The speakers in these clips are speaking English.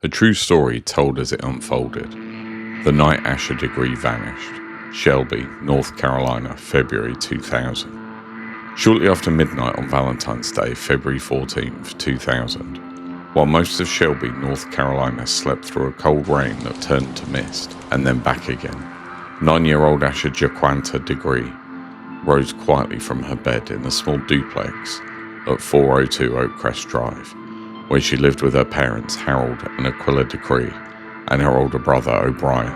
A true story told as it unfolded. The night Asha Degree vanished. Shelby, North Carolina, February 2000. Shortly after midnight on Valentine's Day, February 14th, 2000, while most of Shelby, North Carolina slept through a cold rain that turned to mist, and then back again, 9-year-old Asha Degree rose quietly from her bed in a small duplex at 402 Oakcrest Drive, where she lived with her parents, Harold and Aquila Degree, and her older brother, O'Brien.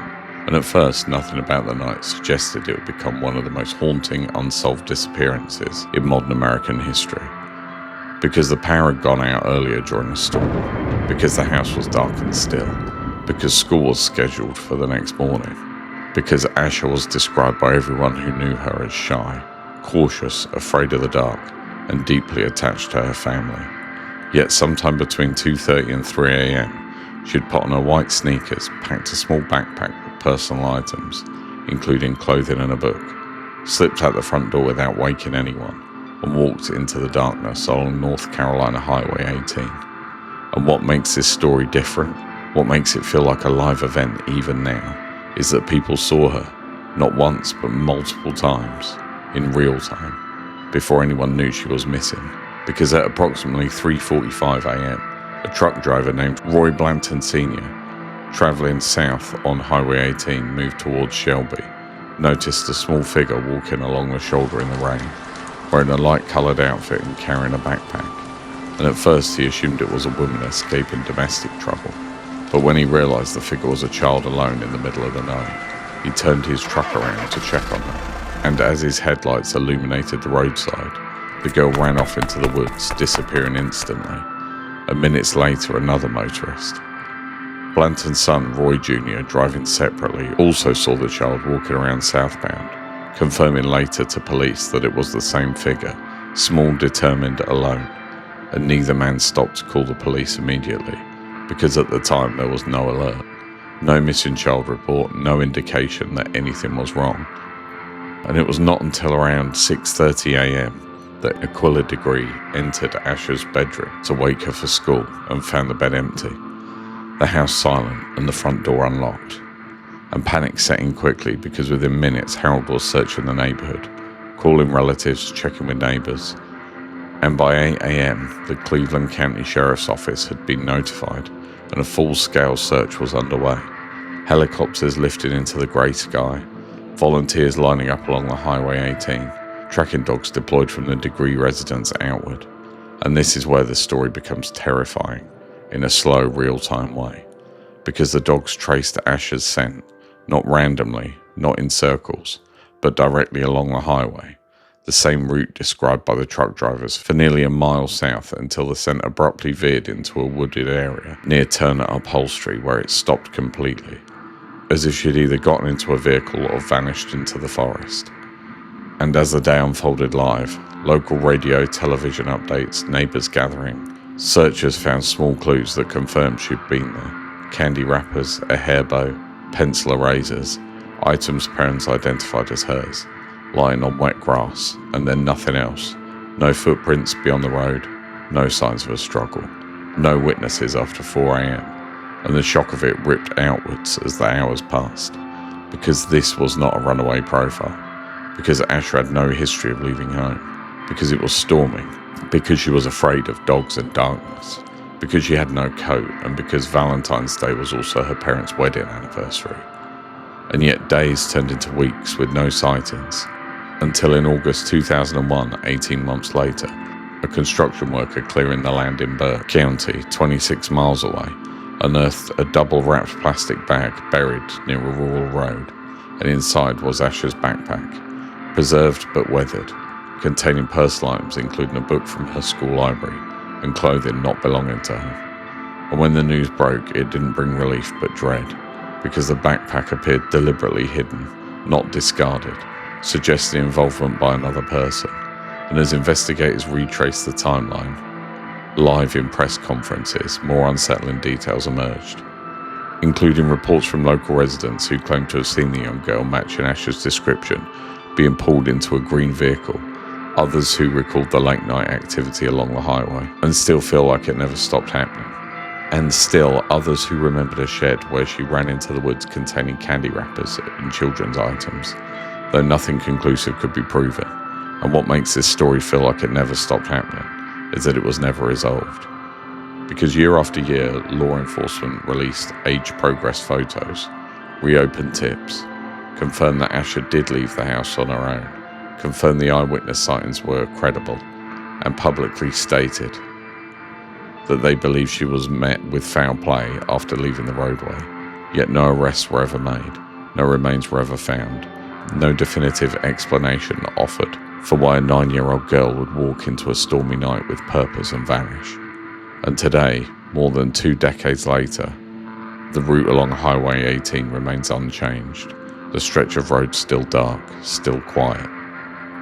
And at first, nothing about the night suggested it would become one of the most haunting unsolved disappearances in modern American history. Because the power had gone out earlier during a storm, because the house was dark and still, because school was scheduled for the next morning, because Asha was described by everyone who knew her as shy, cautious, afraid of the dark, and deeply attached to her family. Yet sometime between 2:30 and 3 a.m, she'd put on her white sneakers, packed a small backpack with personal items, including clothing and a book, slipped out the front door without waking anyone, and walked into the darkness along North Carolina Highway 18. And what makes this story different, what makes it feel like a live event even now, is that people saw her, not once but multiple times, in real time, before anyone knew she was missing. Because at approximately 3:45 a.m, a truck driver named Roy Blanton Sr., travelling south on Highway 18, moved towards Shelby, noticed a small figure walking along the shoulder in the rain, wearing a light-coloured outfit and carrying a backpack. And at first he assumed it was a woman escaping domestic trouble. But when he realised the figure was a child alone in the middle of the night, he turned his truck around to check on her. And as his headlights illuminated the roadside, the girl ran off into the woods, disappearing instantly. And minutes later, another motorist, Blanton's son, Roy Jr., driving separately, also saw the child walking around southbound, confirming later to police that it was the same figure, small, determined, alone. And neither man stopped to call the police immediately, because at the time there was no alert, no missing child report, no indication that anything was wrong. And it was not until around 6:30 a.m. that Aquila Degree entered Asha's bedroom to wake her for school and found the bed empty, the house silent and the front door unlocked. And panic set in quickly because within minutes Harold was searching the neighbourhood, calling relatives, checking with neighbours. And by 8 a.m, the Cleveland County Sheriff's Office had been notified and a full-scale search was underway. Helicopters lifted into the grey sky, volunteers lining up along the Highway 18, tracking dogs deployed from the Degree residence outward. And this is where the story becomes terrifying in a slow, real-time way, because the dogs traced Asha's scent, not randomly, not in circles, but directly along the highway, the same route described by the truck drivers for nearly a mile south until the scent abruptly veered into a wooded area near Turner Upholstery where it stopped completely, as if she'd either gotten into a vehicle or vanished into the forest. And as the day unfolded live, local radio, television updates, neighbours gathering, searchers found small clues that confirmed she'd been there. Candy wrappers, a hair bow, pencil erasers, items parents identified as hers, lying on wet grass, and then nothing else. No footprints beyond the road, no signs of a struggle, no witnesses after 4 a.m, and the shock of it ripped outwards as the hours passed, because this was not a runaway profile, because Asha had no history of leaving home, because it was storming, because she was afraid of dogs and darkness, because she had no coat, and because Valentine's Day was also her parents' wedding anniversary. And yet days turned into weeks with no sightings, until in August 2001, 18 months later, a construction worker clearing the land in Burke County, 26 miles away, unearthed a double-wrapped plastic bag buried near a rural road, and inside was Asha's backpack, preserved but weathered, containing personal items including a book from her school library and clothing not belonging to her. And when the news broke, it didn't bring relief but dread, because the backpack appeared deliberately hidden, not discarded, suggesting involvement by another person. And as investigators retraced the timeline, live in press conferences, more unsettling details emerged, including reports from local residents who claimed to have seen the young girl matching Asha's description being pulled into a green vehicle, others who recalled the late night activity along the highway and still feel like it never stopped happening. And still others who remembered a shed where she ran into the woods containing candy wrappers and children's items, though nothing conclusive could be proven. And what makes this story feel like it never stopped happening is that it was never resolved. Because year after year, law enforcement released age progress photos, reopened tips, confirmed that Asha did leave the house on her own, confirmed the eyewitness sightings were credible, and publicly stated that they believe she was met with foul play after leaving the roadway. Yet no arrests were ever made, no remains were ever found, no definitive explanation offered for why a 9-year-old girl would walk into a stormy night with purpose and vanish. And today, more than 2 decades later, the route along Highway 18 remains unchanged. The stretch of road still dark, still quiet,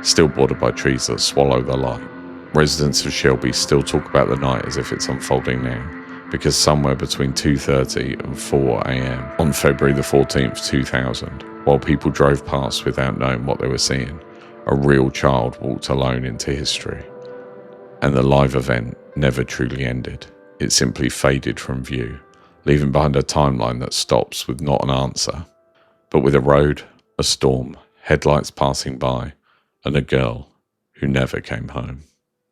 still bordered by trees that swallow the light. Residents of Shelby still talk about the night as if it's unfolding now, because somewhere between 2:30 and 4 a.m. on February the 14th, 2000, while people drove past without knowing what they were seeing, a real child walked alone into history. And the live event never truly ended. It simply faded from view, leaving behind a timeline that stops with not an answer, but with a road, a storm, headlights passing by, and a girl who never came home.